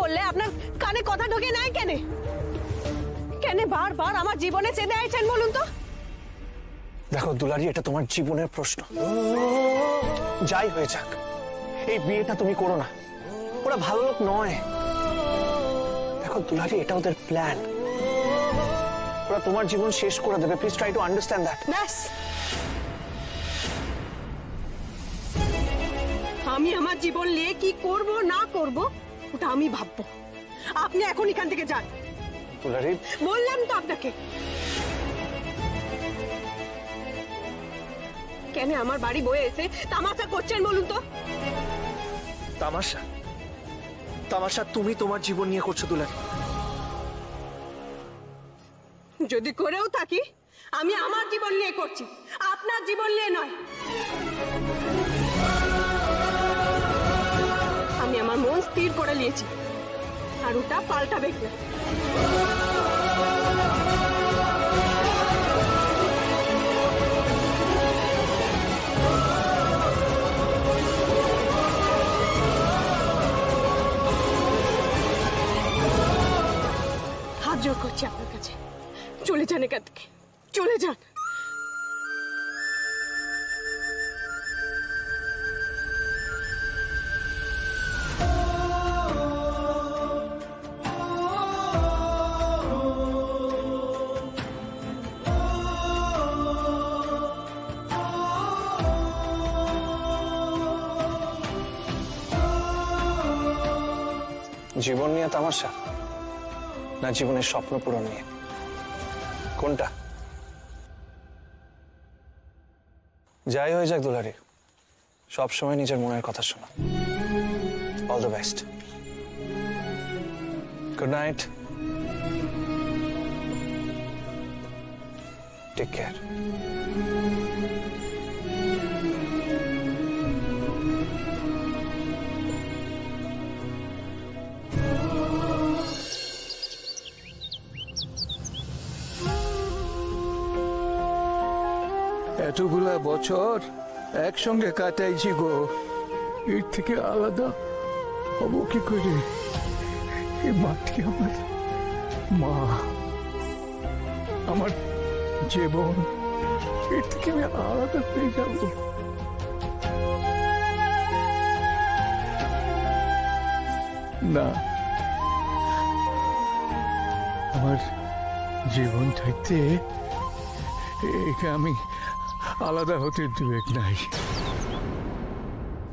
বললে আপনার কানে কথা ঢোকে নাই কেন? কেন বারবার আমার জীবনে চেয়ে আইছেন বলুন তো? দেখো দুলারি, এটা তোমার জীবনের প্রশ্ন। যাই হয়ে যাক, এই বিয়েটা তুমি করো না। ওরা ভালো লোক নয়। দেখো দুলারি, এটা ওদের প্ল্যান। ওরা তোমার জীবন শেষ করে দেবে। Please try to understand that. ব্যাস, আমি আমার জীবন নিয়ে কি করব না করব ওটা আমি ভাববো। আপনি এখন এখান থেকে যান। দুলারি, বললাম তো আপনাকে। কেন আমার বাড়ি বয়ে এসে তামাশা করছেন বলুন তো? তামাশা? তামাশা তুমি তোমার জীবন নিয়ে করছো দুলারি। যদি করেও থাকি, আমি আমার জীবন নিয়ে করছি, আপনার জীবন নিয়ে নয়। আমি আমার মন স্থির করে নিয়েছি, আর ওটা পাল্টাবে না। হাত জোর করছি আপনার কাছে, চলে যান এখান থেকে, চলে যান। জীবন নিয়ে তামাশা না জীবনের স্বপ্ন পূরণ নিয়ে? কোনটা? যাই হয়ে যাক দুলারি, সবসময় নিজের মনের কথা শোনো। All the best. Good night. Take care. এতগুলা বছর একসঙ্গে কাটাইছি গো, এর থেকে আলাদা হব কি করে? এই মাটি আমার মা, আমার জীবন, এর থেকে আমি আলাদা হয়ে যাব? না, আমার জীবন থাকতে একে আমি আলাদা হতে দেবেক নাই।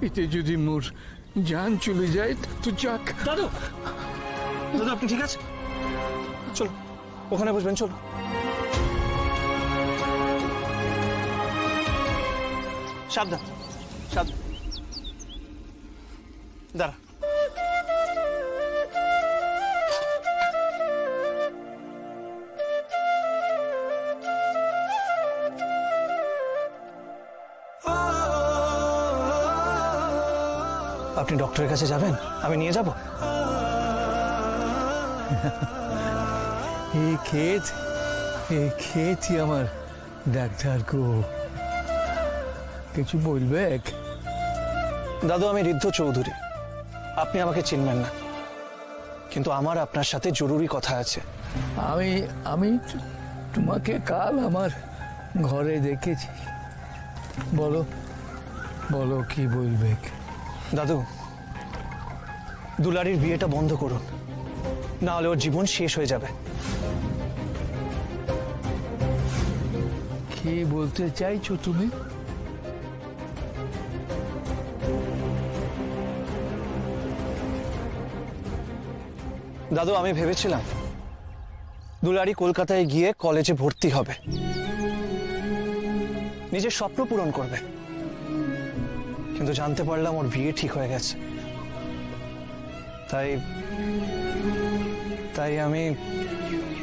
এতে যদি মোর জান চলে যায় তো যাক। দাদু, দাদু আপনি ঠিক আছে? চলো ওখানে বসবেন, চলো। সাবধান, সাবধান। দাঁড়া। আপনি ডক্টরের কাছে যাবেন? আমি নিয়ে যাব? এই ক্ষেতই আমার ডাক্তার গো, কিছু বলবে? দাদু, আমি ঋদ্ধ চৌধুরী। আপনি আমাকে চিনবেন না, কিন্তু আমার আপনার সাথে জরুরি কথা আছে। আমি তোমাকে কাল আমার ঘরে দেখেছি। বলো বলো, কি বলবে? দাদু, দুলারির বিয়েটা বন্ধ করুন, না হলে ওর জীবন শেষ হয়ে যাবে। কি বলতে চাইছো তুমি? দাদু, আমি ভেবেছিলাম দুলারি কলকাতায় গিয়ে কলেজে ভর্তি হবে, নিজের স্বপ্ন পূরণ করবে, কিন্তু জানতে পারলাম ওর বিয়ে ঠিক হয়ে গেছে। তাই আমি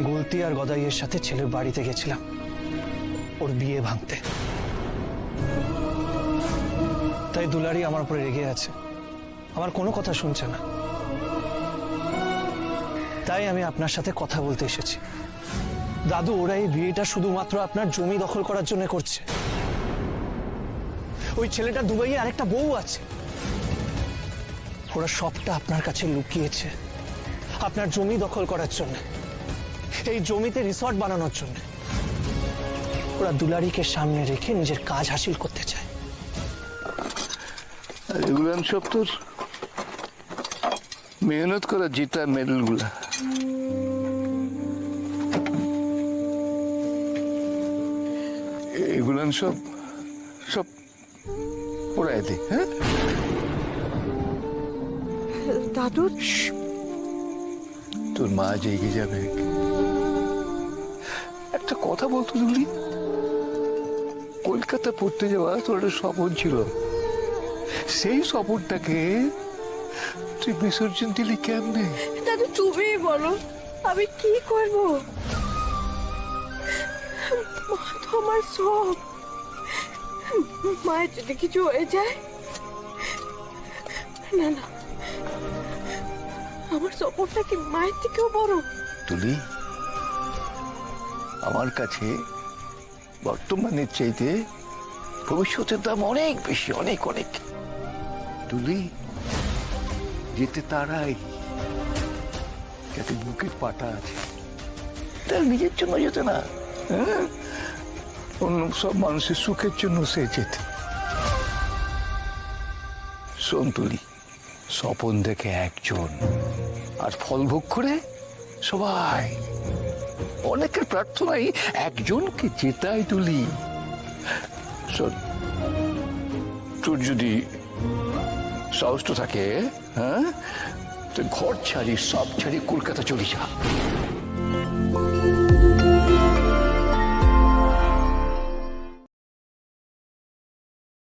গুলতি আর গদাইয়ের সাথে ছেলের বাড়িতে গেছিলাম ওর বিয়ে ভাঙতে। তাই দুলারি আমার উপরে রেগে আছে, আমার কোনো কথা শুনছে না। তাই আমি আপনার সাথে কথা বলতে এসেছি। দাদু, ওরা এই বিয়েটা শুধুমাত্র আপনার জমি দখল করার জন্য করছে। ওই ছেলেটা দুবাইয়ে আরেকটা বউ আছে, ওরা সবটা আপনার কাছে লুকিয়েছে আপনার জমি দখল করার জন্য, এই জমিতে রিসর্ট বানানোর জন্য। ওরা দুলারিকে সামনে রেখে নিজের কাজ হাসিল করতে চায়। আর এগুলো সব তোর মেহনত করা জিতা মেডেলগুলা। এগুলো সব সব পড়ায় দে। হ্যাঁ, দাদু, তোর মা জেগে যাবে। একটা কথা বলতো দুলি, কলকাতা পড়তে যাওয়া তোর একটা স্বপ্ন ছিল, সেই স্বপ্নটাকে তুই বিসর্জন দিলি কেমনে? দাদু তুমি বলো আমি কি করব? মা তো আমার সব। মায়ের যদি কিছু হয়ে যায়, না না, আমার স্বপ্নটা কি মায়ের থেকেও বড়? তুলি, আমার কাছে বর্তমানের চাইতে ভবিষ্যতের দাম অনেক বেশি, অনেক অনেক। তুলি, যেতে তারাই যাতে বুকের পাটা আছে, তার নিজের জন্য যেতে না, হ্যাঁ? অন্য সব মানুষের সুখের জন্য সে যেতে। শোন তুলি, স্বপন দেখে একজন আর ফল ভোগ করে সবাই। অনেকের প্রার্থনাই একজনকে জেতায় তুলি। শোন, তোর যদি সাহসটা থাকে, হ্যাঁ, তুই ঘর ছাড়ি, সব ছাড়ি কলকাতা চলে যা।